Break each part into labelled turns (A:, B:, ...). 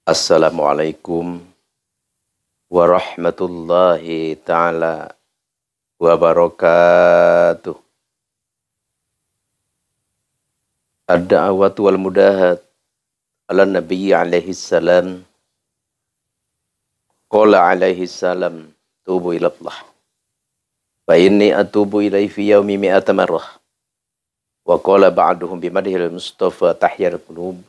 A: Assalamualaikum warahmatullahi ta'ala wabarakatuh. Ad-da'awatu wal mudahat ala nabiyyi alaihi salam. Qala alaihi salam, tubu ilallah. Fa inni atubu ilaihi fi yaumi mi'ata marrah. Wa qala ba'duhum bimadhil mustafa tahyar qulub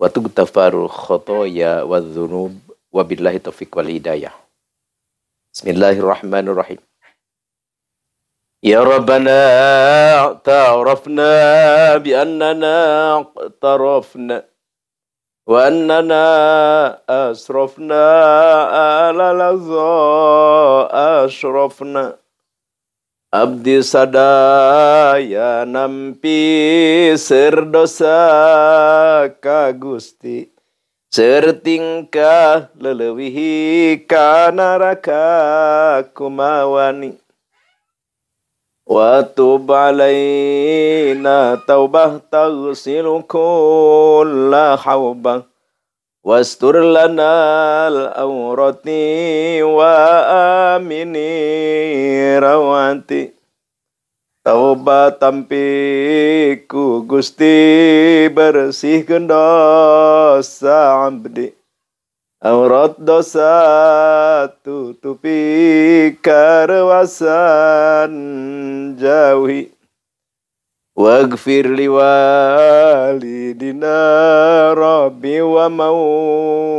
A: wa tugtafarul khotoya wa dhunub wa billahi taufiq wal hidayah. Bismillahirrahmanirrahim. Ya Rabbana ta'arafna bi annana tarafna wa annana asrafna ala laza ashrafna abdi sadaya nampi serdosa ka Gusti sertingkah lelewihi kanaraka kumawani wa tub alaina taubah taghsilu kulla haubah wastur lana al-awrati wa amini rawati taubat tampiku Gusti bersihkeun dosa abdi aurat dosa tutupi karewasan jauhi waghfir liwalidina rabbi wa mauludina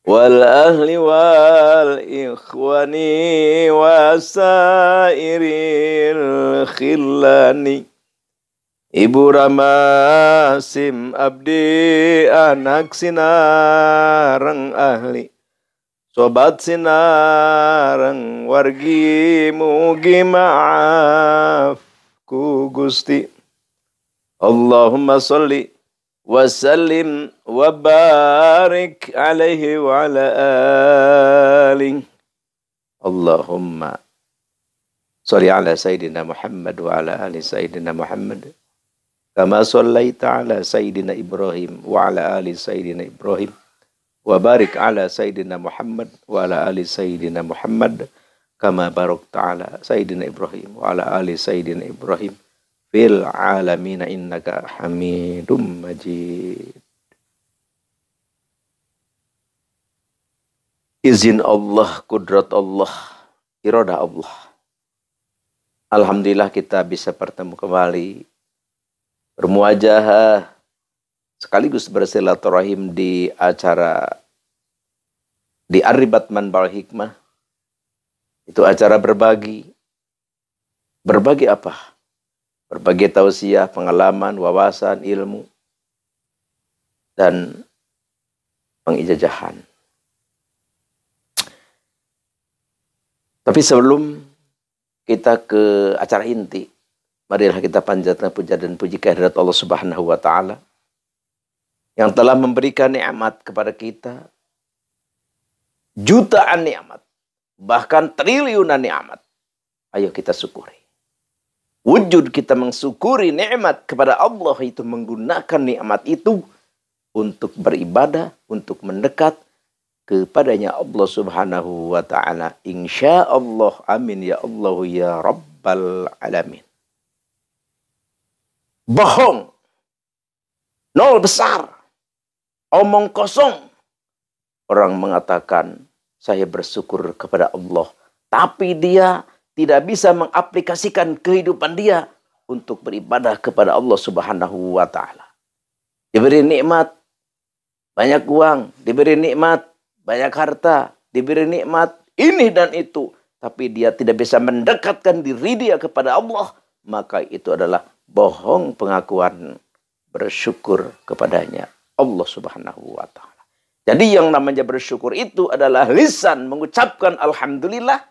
A: wal ahli wal ikhwani wa sairil khillani. Ibu Ramasim abdi anak sinareng ahli sobat sinareng wargi mugi maaf ku Gusti. Allahumma sholli wa sallim wa barik alaihi wa ala alihi. Allahumma sholli ala Sayyidina Muhammad wa ala ali Sayyidina Muhammad kama shallaita ala Sayyidina Ibrahim wa ala ali Sayyidina Ibrahim wa barik ala Sayyidina Muhammad wa ala ali Sayyidina Muhammad kama barakta ala Sayyidina Ibrahim wa ala ali Sayyidina Ibrahim fil alamin innaka Hamidum Majid. Izin Allah, kudrat Allah, iradah Allah. Alhamdulillah kita bisa bertemu kembali, bermuajahah sekaligus bersilaturahim di acara di Arribat Manbal Hikmah. Itu acara berbagi. Berbagi apa? Berbagi tausiah, pengalaman, wawasan, ilmu, dan pengijazahan. Tapi sebelum kita ke acara inti, marilah kita panjatkan puja dan puji kehadirat Allah Subhanahu wa Ta'ala yang telah memberikan nikmat kepada kita, jutaan nikmat, bahkan triliunan nikmat. Ayo kita syukuri. Wujud kita mensyukuri nikmat kepada Allah itu menggunakan nikmat itu untuk beribadah, untuk mendekat kepadanya Allah Subhanahu wa Ta'ala. Insya Allah, amin ya Allah ya Rabbal Alamin. Bohong, nol besar, omong kosong. Orang mengatakan saya bersyukur kepada Allah, tapi dia tidak bisa mengaplikasikan kehidupan dia untuk beribadah kepada Allah Subhanahu wa Ta'ala. Diberi nikmat banyak uang, diberi nikmat banyak harta, diberi nikmat ini dan itu, tapi dia tidak bisa mendekatkan diri dia kepada Allah, maka itu adalah bohong pengakuan bersyukur kepadanya Allah Subhanahu wa Ta'ala. Jadi yang namanya bersyukur itu adalah lisan mengucapkan alhamdulillah,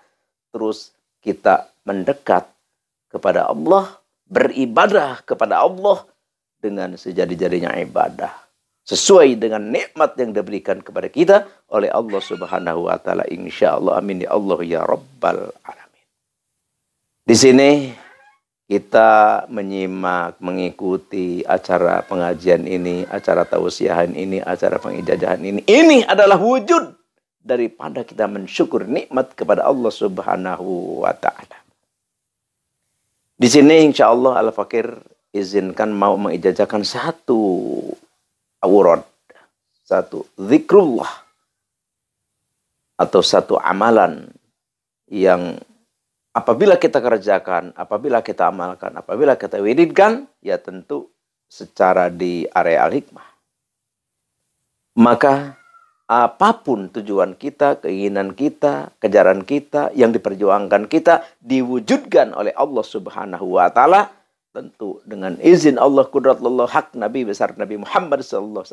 A: terus kita mendekat kepada Allah, beribadah kepada Allah dengan sejadi-jadinya ibadah, sesuai dengan nikmat yang diberikan kepada kita oleh Allah Subhanahu wa Ta'ala. Insyaallah, amin ya Allah ya Rabbal Alamin. Di sini kita menyimak, mengikuti acara pengajian ini, acara tausiahan ini, acara pengijazahan ini. Ini adalah wujud daripada kita mensyukur nikmat kepada Allah Subhanahu wa Ta'ala. Di sini insya Allah Al-Fakir izinkan mau mengijazahkan satu awurad, satu zikrullah, atau satu amalan yang apabila kita kerjakan, apabila kita amalkan, apabila kita wiridkan, ya tentu secara di area al-hikmah. Maka apapun tujuan kita, keinginan kita, kejaran kita, yang diperjuangkan kita, diwujudkan oleh Allah Subhanahu wa Ta'ala, tentu dengan izin Allah, kudratullah, hak Nabi besar Nabi Muhammad SAW,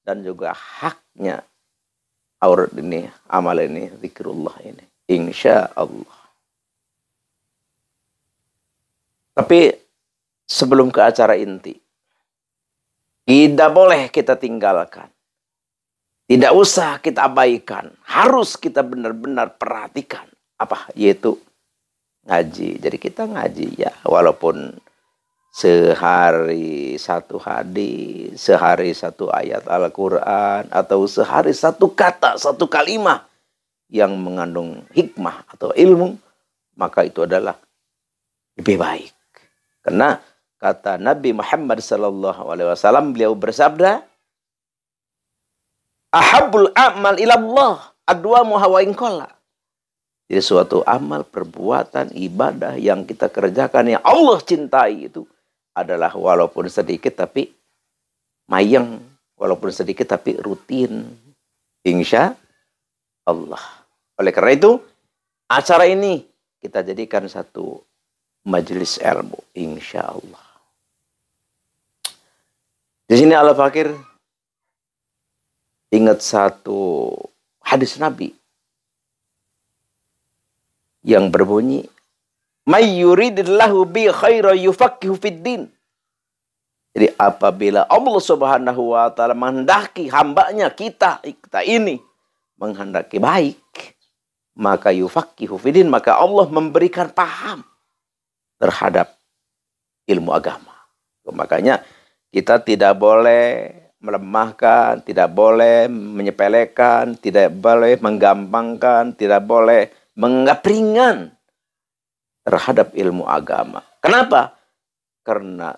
A: dan juga haknya aurat ini, amal ini, zikrullah ini. Insya Allah. Tapi sebelum ke acara inti, tidak boleh kita tinggalkan. Tidak usah kita abaikan. Harus kita benar-benar perhatikan. Apa? Yaitu ngaji. Jadi kita ngaji ya. Walaupun sehari satu hadis, sehari satu ayat Al-Quran, atau sehari satu kata, satu kalimat yang mengandung hikmah atau ilmu, maka itu adalah lebih baik. Karena kata Nabi Muhammad SAW, beliau bersabda, ahabul amal ilallah adwamu hawain qalla. Jadi suatu amal, perbuatan, ibadah yang kita kerjakan yang Allah cintai itu adalah walaupun sedikit tapi mayang, walaupun sedikit tapi rutin. Insya Allah. Oleh karena itu, acara ini kita jadikan satu majelis ilmu, insya Allah. Di sini Al-Fakir ingat satu hadis Nabi yang berbunyi, may yuridillahu bi khaira yufaqihu fiddin. Jadi apabila Allah Subhanahu wa Ta'ala menghendaki hambanya kita ini menghendaki baik, maka yufaqihu fiddin, maka Allah memberikan paham terhadap ilmu agama. Makanya kita tidak boleh melemahkan, tidak boleh menyepelekan, tidak boleh menggampangkan, tidak boleh menganggap ringan terhadap ilmu agama. Kenapa? Karena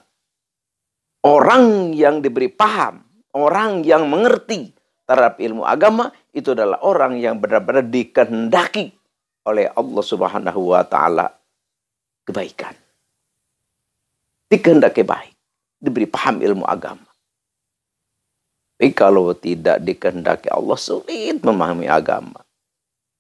A: orang yang diberi paham, orang yang mengerti terhadap ilmu agama, itu adalah orang yang benar-benar dikehendaki oleh Allah Subhanahu wa Ta'ala kebaikan. Dikehendaki baik, diberi paham ilmu agama. Tapi kalau tidak dikehendaki Allah, sulit memahami agama.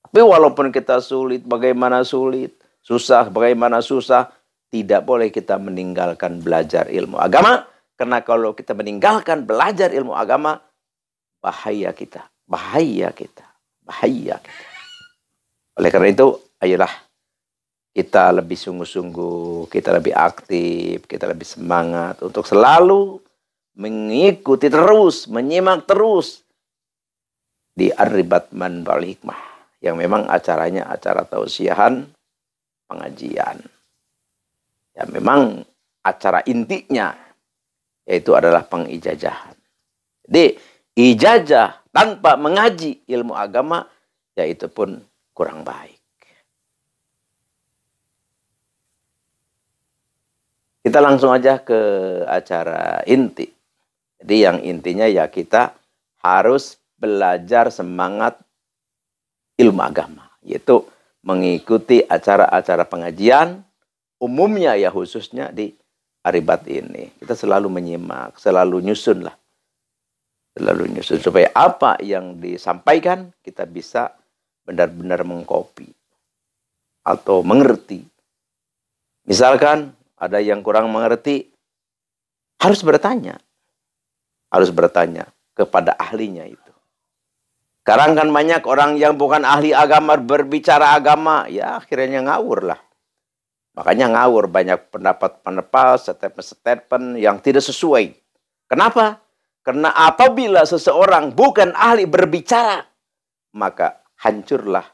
A: Tapi walaupun kita sulit, bagaimana sulit, susah, bagaimana susah, tidak boleh kita meninggalkan belajar ilmu agama. Karena kalau kita meninggalkan belajar ilmu agama, bahaya kita, bahaya kita, bahaya kita. Oleh karena itu, ayolah kita lebih sungguh-sungguh, kita lebih aktif, kita lebih semangat untuk selalu mengikuti terus, menyimak terus di Ar-Ribat Manba'ul Hikmah, yang memang acaranya acara tausiahan, pengajian. Ya memang acara intinya yaitu adalah pengijazahan. Jadi ijazah tanpa mengaji ilmu agama, yaitu pun kurang baik. Kita langsung aja ke acara inti. Jadi yang intinya ya kita harus belajar semangat ilmu agama. Yaitu mengikuti acara-acara pengajian. Umumnya ya khususnya di Ar-Ribat ini. Kita selalu menyimak, selalu nyusun lah. Selalu nyusun. Supaya apa yang disampaikan kita bisa benar-benar mengkopi. Atau mengerti. Misalkan ada yang kurang mengerti, harus bertanya. Harus bertanya kepada ahlinya itu. Sekarang kan banyak orang yang bukan ahli agama berbicara agama, ya akhirnya ngawur lah. Makanya ngawur, banyak pendapat-pendapat, statement-statement yang tidak sesuai. Kenapa? Karena apabila seseorang bukan ahli berbicara, maka hancurlah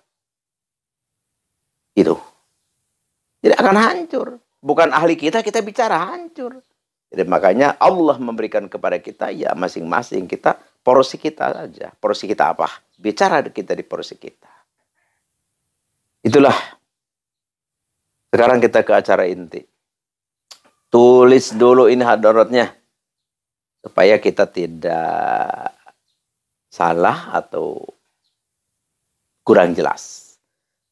A: itu. Jadi akan hancur. bukan ahli kita bicara hancur. Jadi makanya Allah memberikan kepada kita ya masing-masing kita porsi kita saja. Porsi kita apa? Bicara kita di porsi kita. Itulah. Sekarang kita ke acara inti. Tulis dulu ini hadaratnya. Supaya kita tidak salah atau kurang jelas.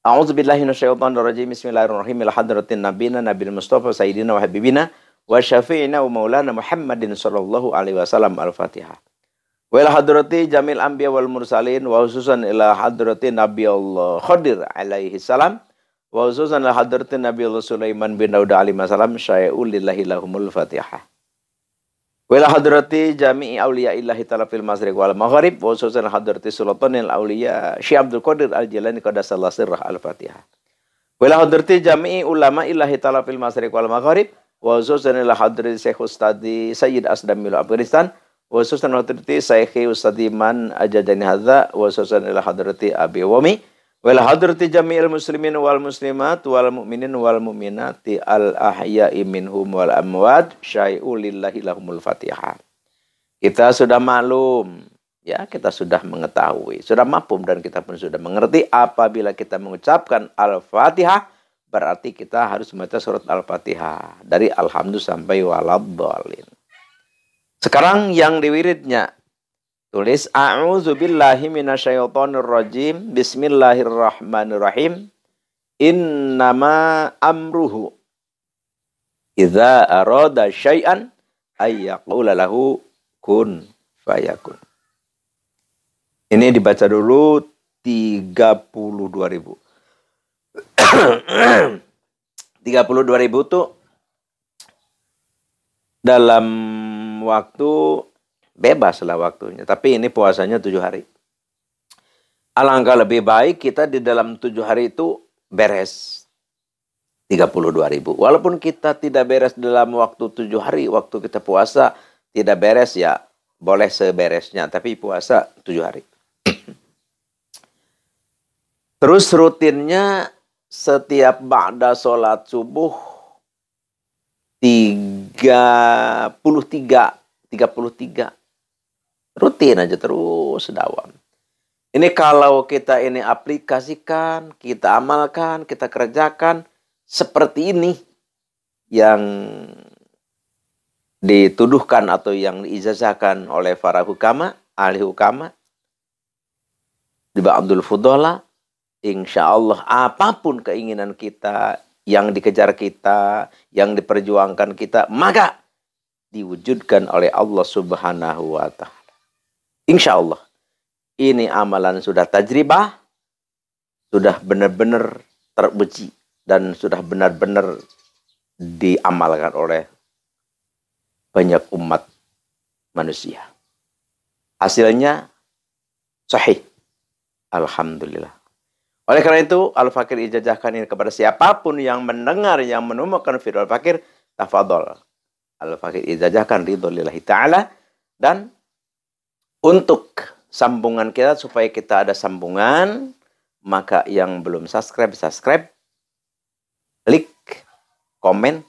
A: A'udzubillahi minasyaitonirrajim. Bismillahirrahmanirrahim. Ila hadratin nabiyina nabil mustafa sayyidina wa habibina wa syafi'ina wa maulana Muhammadin sallallahu alaihi wasallam. Al-Fatihah. Wa ila hadrati jamil anbiya wal mursalin wa khususan ila hadrati nabiyallah Khadir alaihi salam wa khususan ila hadrati nabiyallah Sulaiman bin Daud alaihi salam syai'ul lillahi lahumul Fatihah. Wa ila hadrati jami'i auliya'illahi ta'ala fil masyriq wal maghrib wa khususan hadrati sultanil auliya Syekh Abdul Qadir Al-Jilani qaddasallahu sirrah. Al-Fatihah. Wa ila hadrati jami'i ulama'illahi ta'ala fil masyriq wal maghrib wa khususan ila hadrati Syekh Ustadi Sayyid Asdamil Afghanistan wa khususan hadrati Syekh Ustadi Man Ajadani hadza wa khususan ila hadrati Abi Wami wa ila hadrati jami'il muslimin wal muslimat wal mu'minin wal mu'minati al ahya'i minhum wal amwat syai'u lillahi lahumul Fatihah. Kita sudah maklum, ya, kita sudah mengetahui, sudah mafhum dan kita pun sudah mengerti apabila kita mengucapkan Al-Fatihah berarti kita harus membaca surat Al-Fatihah dari alhamdulillah sampai waladhdallin. Sekarang yang diwiridnya tulis a'udzubillahi minasyaitonirrajim. Bismillahirrahmanirrahim. Innama amruhu idza arada syai'an ayyaqula lahu kun fayakun. Ini dibaca dulu 32.000. 32.000 tuh dalam waktu bebas lah waktunya. Tapi ini puasanya 7 hari. Alangkah lebih baik kita di dalam 7 hari itu beres 32.000. Walaupun kita tidak beres dalam waktu 7 hari, waktu kita puasa tidak beres ya boleh seberesnya. Tapi puasa 7 hari. Terus rutinnya setiap ba'da sholat subuh 33 rutin aja terus dawam. Ini kalau kita ini aplikasikan, kita amalkan, kita kerjakan seperti ini yang dituduhkan atau yang diijazahkan oleh para hukama, ahli hukama di ba'dul fudola, insya Allah apapun keinginan kita, yang dikejar kita, yang diperjuangkan kita, maka diwujudkan oleh Allah Subhanahu wa ta'ala. Insya Allah. Ini amalan sudah tajribah, sudah benar-benar teruji, dan sudah benar-benar diamalkan oleh banyak umat manusia. Hasilnya sahih. Alhamdulillah. Oleh karena itu, Al-Fakir ijazahkan ini kepada siapapun yang mendengar, yang menemukan video Al-Fakir, tafadhol. Al-Fakir ijazahkan ridho lillahi ta'ala. Dan untuk sambungan kita, supaya kita ada sambungan, maka yang belum subscribe, klik, komen,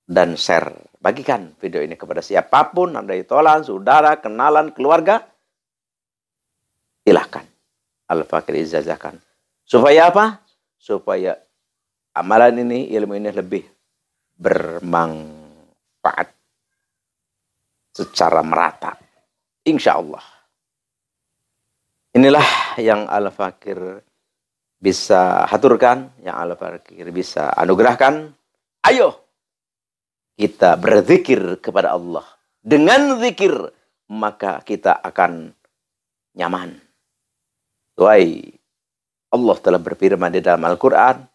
A: dan share. Bagikan video ini kepada siapapun, ada itolan, saudara, kenalan, keluarga. Silahkan. Al-Fakir ijazahkan. Supaya apa? Supaya amalan ini, ilmu ini lebih bermanfaat secara merata. Insya Allah. Inilah yang Al-Fakir bisa haturkan, yang Al-Fakir bisa anugerahkan. Ayo kita berzikir kepada Allah. Dengan zikir, maka kita akan nyaman. Wahai Allah telah berfirman di dalam Al-Quran,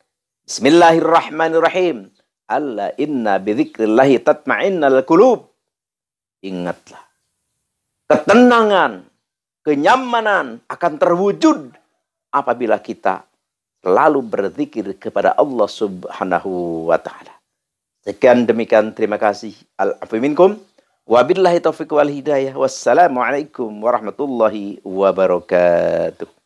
A: Bismillahirrahmanirrahim. Alla inna bidzikrillahi tatma'innal qulub. Ingatlah, ketenangan, kenyamanan akan terwujud apabila kita selalu berzikir kepada Allah Subhanahu wa ta'ala. Sekian demikian, terima kasih. Al-afu minkum. Wabillahi taufiq wal hidayah. Wassalamualaikum warahmatullahi wabarakatuh.